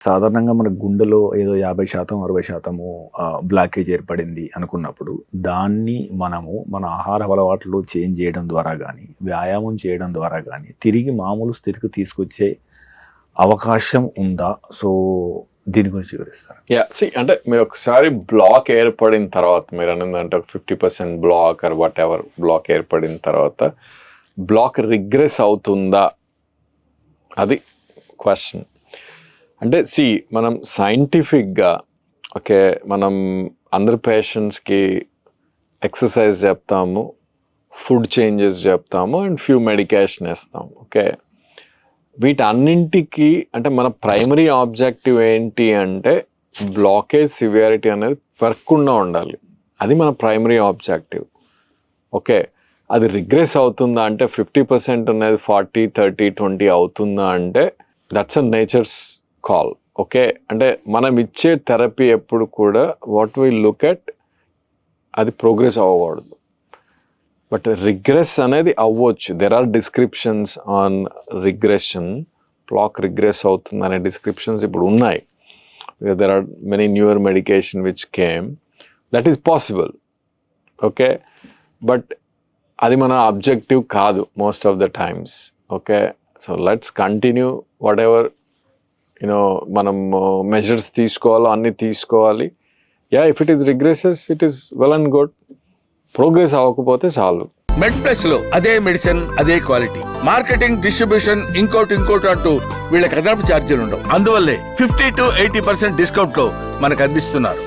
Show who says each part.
Speaker 1: సాధారణంగా మన గుండెలో ఏదో 50%, 60% బ్లాకేజ్ ఏర్పడింది అనుకున్నప్పుడు, దాన్ని మనము మన ఆహార అలవాట్లు చేంజ్ చేయడం ద్వారా గానీ, వ్యాయామం చేయడం ద్వారా గానీ, తిరిగి మామూలు స్థితికి తీసుకొచ్చే అవకాశం ఉందా? సో, దీని గురించి వివరిస్తారా?
Speaker 2: అంటే మీరు ఒకసారి బ్లాక్ ఏర్పడిన తర్వాత, మీరు అన్నదంటే 50% block or whatever block ఏర్పడిన తర్వాత బ్లాక్ రిగ్రెస్ అవుతుందా, అది క్వశ్చన్. అంటే మనం సైంటిఫిక్గా మనం అందరి పేషెంట్స్కి ఎక్సర్సైజ్ చెప్తాము, ఫుడ్ చేంజెస్ చెప్తాము అండ్ ఫ్యూ మెడికేషన్ ఇస్తాము. వీటన్నింటికి అంటే మన ప్రైమరీ ఆబ్జెక్టివ్ ఏంటి అంటే బ్లాకేజ్ సివియారిటీ అనేది పెరగకుండా ఉండాలి. అది మన ప్రైమరీ ఆబ్జెక్టివ్. అది రిగ్రెస్ అవుతుందా అంటే 50% అనేది 40, 30, 20 అవుతుందా అంటే దట్స్ అ నేచర్స్ కాల్. అంటే మనం ఇచ్చే థెరపీ ఎప్పుడు కూడా వాట్ వీ లుక్ ఎట్ అది ప్రోగ్రెస్ అవ్వకూడదు, బట్ రిగ్రెస్ అనేది అవ్వచ్చు. There are descriptions on regression, block regress అవుతుంది అనే డిస్క్రిప్షన్స్ ఇప్పుడు ఉన్నాయి. There are many newer medication which came, that is possible. But అది మన అబ్జెక్టివ్ కాదు most of the times. So let's continue whatever మనం మెజర్స్ తీసుకోవాలో అన్నీ తీసుకోవాలి. If it is regresses it is well and good. Progress అవ్వకపోతే చాలు.
Speaker 3: మెడ్ప్లస్ లో అదే మెడిసిన్, అదే క్వాలిటీ, మార్కెటింగ్, డిస్ట్రిబ్యూషన్, ఇంకోటి అంటూ వీళ్ళకి అదనపు ఛార్జీలు ఉండవు. అందువల్లే 50 to 80% డిస్కౌంట్ లో మనకు అందిస్తున్నారు.